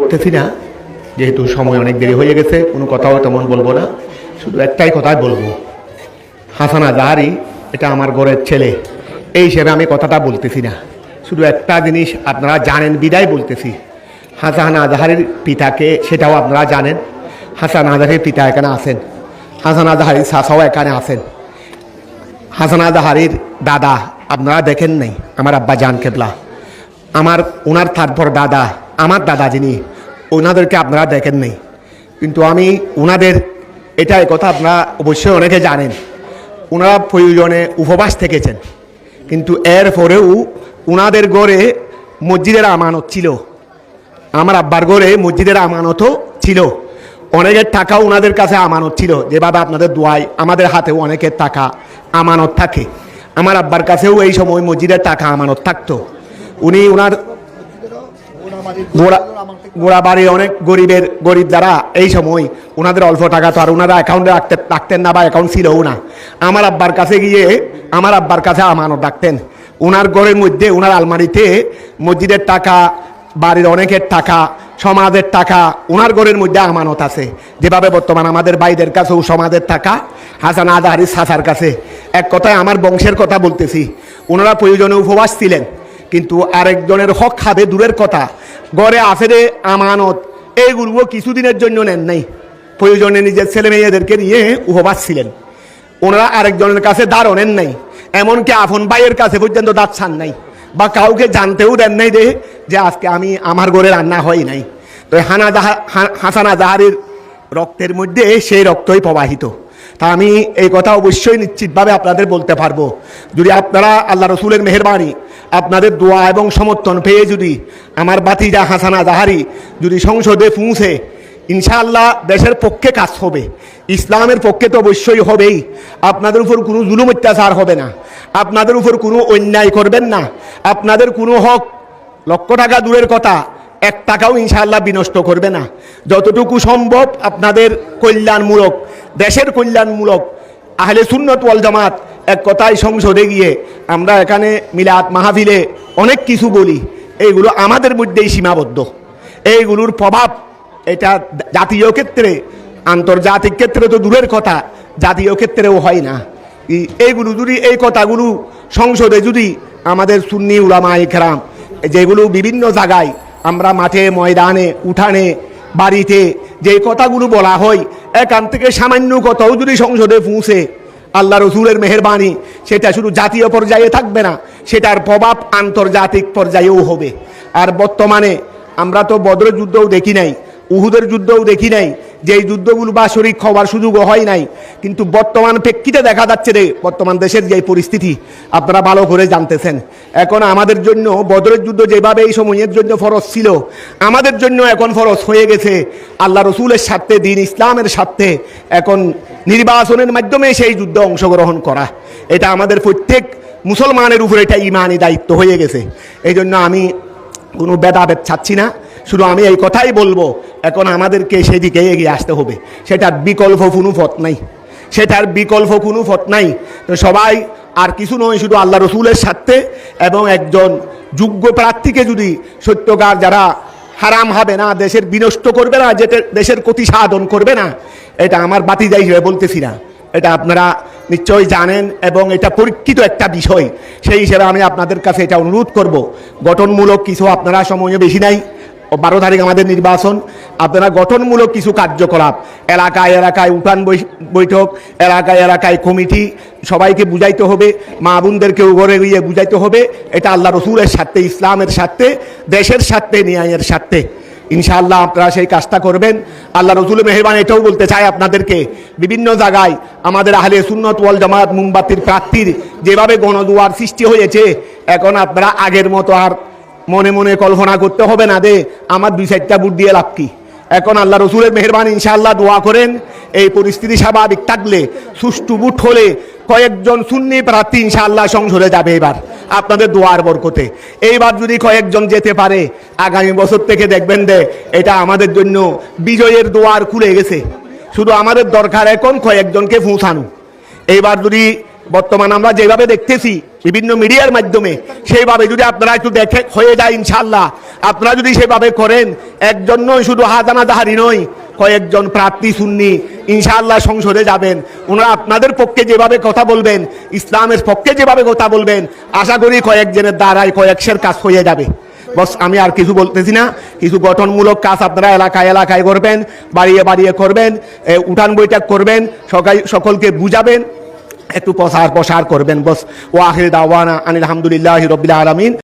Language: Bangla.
করতেছি না, যেহেতু সময় অনেক দেরি হয়ে গেছে, কোনো কথাও তেমন বলবো না। শুধু একটাই কথাই বলবো, হাসান আজাহারি এটা আমার ঘরের ছেলে, এই হিসেবে আমি কথাটা বলতেছি না। শুধু একটা জিনিস আপনারা জানেন বিদায় বলতেছি, হাসান আজাহারির পিতাকে সেটাও আপনারা জানেন। হাসান আজাহারির পিতা এখানে আছেন, হাসান আজাহারির চাচাও এখানে আছেন। হাসান আজাহারির দাদা আপনারা দেখেন নাই, আমার আব্বা জান কেবলা, ওনার তারপর দাদা, আমার দাদা যিনি, ওনাদেরকে আপনারা দেখেন নাই। কিন্তু আমি ওনাদের এটাই কথা আপনারা অবশ্যই অনেকে জানেন, ওনারা প্রয়োজনে উপবাস থেকেছেন, কিন্তু এর পরেও ওনাদের ঘরে মসজিদের আমানত ছিল, আমার আব্বার ঘরে মসজিদের আমানতও ছিল, অনেকের টাকাও ওনাদের কাছে আমানত ছিল। যেভাবে আপনাদের দোয়ায় আমাদের হাতেও অনেকের টাকা আমানত থাকে, আমার আব্বার কাছেও এই সময় মসজিদের টাকা আমানত থাকতো। উনি ওনার গোড়া বাড়ির অনেক গরিব যারা এই সময় ওনাদের অল্প টাকা তো আর ওনারা অ্যাকাউন্টে রাখতেন না, বা অ্যাকাউন্ট ছিলও না। আমার আব্বার কাছে গিয়ে আমার আব্বার কাছে আমানত রাখতেন। ওনার ঘরের মধ্যে ওনার আলমারিতে মসজিদের টাকা, বাড়ির অনেকের টাকা, সমাজের টাকা ওনার ঘরের মধ্যে আমানত আছে। যেভাবে বর্তমান আমাদের ভাইদের কাছেও সমাজের টাকা হাসান আজাহারি চাচার কাছে। এক কথায় আমার বংশের কথা বলতেছি, ওনারা প্রয়োজনে উপবাস ছিলেন, কিন্তু আরেকজনের হক খাবে দূরের কথা, ঘরে আছে রে আমানত, এইগুলো কিছুদিনের জন্য নেন নাই, প্রয়োজনে নিজের ছেলে মেয়েদেরকে নিয়ে উপবাস ছিলেন। ওনারা আরেকজনের কাছে দাঁড় নেন নাই, এমনকি আপন ভাইয়ের কাছে পর্যন্ত দাঁত ছান নাই, বা কাউকে জানতেও দেন নাই যে আজকে আমার ঘরে রান্না হয় নাই। তো হাসান আজাহারির রক্তের মধ্যে সেই রক্তই প্রবাহিত। তা আমি এই কথা অবশ্যই নিশ্চিতভাবে আপনাদের বলতে পারবো, যদি আপনারা আল্লাহ রসুলের মেহেরবানি, আপনাদের দোয়া এবং সমর্থন পেয়ে যদি আমার বাতিজা হাসান আজাহারি যদি সংসদে পৌঁছে, ইনশাআল্লাহ দেশের পক্ষে কাজ হবে, ইসলামের পক্ষে তো অবশ্যই হবেই। আপনাদের উপর কোনো জুলুম অত্যাচার হবে না, আপনাদের উপর কোনো অন্যায় করবেন না, আপনাদের কোনো হক লক্ষ টাকা দূরের কথা 1 টাকাও ইনশাআল্লাহ বিনষ্ট করবে না। যতটুকু সম্ভব আপনাদের কল্যাণমূলক, দেশের কল্যাণমূলক, আহলে সুন্নাত ওয়াল জামাত এক কথায় সংসদে গিয়ে আমরা এখানে মিলাদ মাহফিলে অনেক কিছু বলি, এইগুলো আমাদের মধ্যেই সীমাবদ্ধ। এইগুলোর প্রভাব এটা জাতীয় ক্ষেত্রে, আন্তর্জাতিক ক্ষেত্রে তো দূরের কথা, জাতীয় ক্ষেত্রেও হয় না। এইগুলো যদি, এই কথাগুলো সংসদে যদি আমাদের সুন্নি উলামায়ে কেরাম, যেগুলো বিভিন্ন জায়গায় আমরা মাঠে ময়দানে উঠানে বাড়িতে যে কথাগুলো বলা হয়, এখান থেকে সামান্য কথাও যদি সংসদে পৌঁছে, আল্লাহ রসুলের মেহেরবানি সেটা শুধু জাতীয় পর্যায়ে থাকবে না, সেটার প্রভাব আন্তর্জাতিক পর্যায়েও হবে। আর বর্তমানে আমরা তো বদরের যুদ্ধও দেখি নাই, উহুদের যুদ্ধও দেখি নাই, যেই যুদ্ধগুলো বা শরীক হওয়ার সুযোগও হয় নাই, কিন্তু বর্তমান প্রেক্ষিতে দেখা যাচ্ছে বর্তমান দেশের যে পরিস্থিতি আপনারা ভালো করে জানতেছেন। এখন আমাদের জন্য বদরের যুদ্ধ যেভাবে এই সময়ের জন্য ফরজ ছিল, আমাদের জন্য এখন ফরজ হয়ে গেছে আল্লাহ রসুলের স্বার্থে, দিন ইসলামের স্বার্থে এখন নির্বাচনের মাধ্যমে সেই যুদ্ধে অংশগ্রহণ করা। এটা আমাদের প্রত্যেক মুসলমানের উপর এটা ইমানি দায়িত্ব হয়ে গেছে। এই জন্য আমি কোনো ভেদাভেদ চাচ্ছি না, শুধু আমি এই কথাই বলবো, এখন আমাদেরকে সেদিকে এগিয়ে আসতে হবে, সেটার বিকল্প কোনো পথ নাই, সেটার বিকল্প কোনো পথ নাই। তো সবাই আর কিছু নয়, শুধু আল্লাহ রসুলের স্বার্থে এবং একজন যোগ্য প্রার্থীকে যদি সত্যকার যারা হারাম হবে না, দেশের বিনষ্ট করবে না, যেটা দেশের ক্ষতি সাধন করবে না, এটা আমার বাতিজা হিসেবে বলতেছি না, এটা আপনারা নিশ্চয়ই জানেন এবং এটা পরীক্ষিত একটা বিষয়। সেই হিসেবে আমি আপনাদের কাছে এটা অনুরোধ করব, গঠনমূলক কিছু, আপনারা সময় বেশি নাই, 12 তারিখ আমাদের নির্বাচন, আপনারা গঠনমূলক কিছু কার্যকলাপ এলাকায় এলাকায় উঠান বৈঠক, এলাকায় এলাকায় কমিটি, সবাইকে বুঝাইতে হবে, মা বোনদেরকেও ঘরে গিয়ে বুঝাইতে হবে, এটা আল্লাহ রসুলের স্বার্থে, ইসলামের স্বার্থে, দেশের স্বার্থে, ন্যায়ের স্বার্থে। ইনশাআল্লাহ আপনারা সেই কাজটা করবেন। আল্লাহ রসুলের মেহেরবানি এটাও বলতে চাই আপনাদেরকে, বিভিন্ন জায়গায় আমাদের আহলে সুন্নাত ওয়াল জামাত মোমবাতির প্রার্থীর যেভাবে গণদুয়ার সৃষ্টি হয়েছে, এখন আপনারা আগের মতো আর মনে মনে কল্পনা করতে হবে না আমার 2-4টা বুট দিয়ে লাভ কি। এখন আল্লাহ রসুলের মেহেরবানি ইনশাআল্লাহ দোয়া করেন, এই পরিস্থিতি স্বাভাবিক থাকলে, সুষ্ঠু বুট হলে কয়েকজন সুন্নি প্রার্থী ইনশাআল্লাহ সংসদে যাবে এবার আপনাদের দোয়ার বরকতে। এইবার যদি কয়েকজন যেতে পারে, আগামী বছর থেকে দেখবেন এটা আমাদের জন্য বিজয়ের দোয়ার খুলে গেছে। শুধু আমাদের দরকার এখন কয়েকজনকে পৌঁছানো। এইবার যদি বর্তমান আমরা যেভাবে দেখতেছি বিভিন্ন মিডিয়ার মাধ্যমে, সেইভাবে যদি আপনারা একটু দেখে হয়ে যায় ইনশাআল্লাহ, আপনারা যদি সেভাবে করেন, একজন নয়, শুধু হাজানাদাহারি নয়, কয়েকজন প্রার্থী সুন্নি ইনশাআল্লাহ সংসদে যাবেন। ওনারা আপনাদের পক্ষে যেভাবে কথা বলবেন, ইসলামের পক্ষে যেভাবে কথা বলবেন, আশা করি কয়েকজনের দ্বারাই কয়েকশের কাজ হয়ে যাবে। বস আমি আর কিছু বলতেছি না। কিছু গঠনমূলক কাজ আপনারা এলাকায় এলাকায় করবেন, বাড়িয়ে বাড়িয়ে করবেন, উঠান বৈঠক করবেন, সকলকে বুঝাবেন, একটু প্রসার করবেন। বস ও আখির দাওয়ানা আনিল হামদুলিল্লাহি রাব্বিল আলামিন।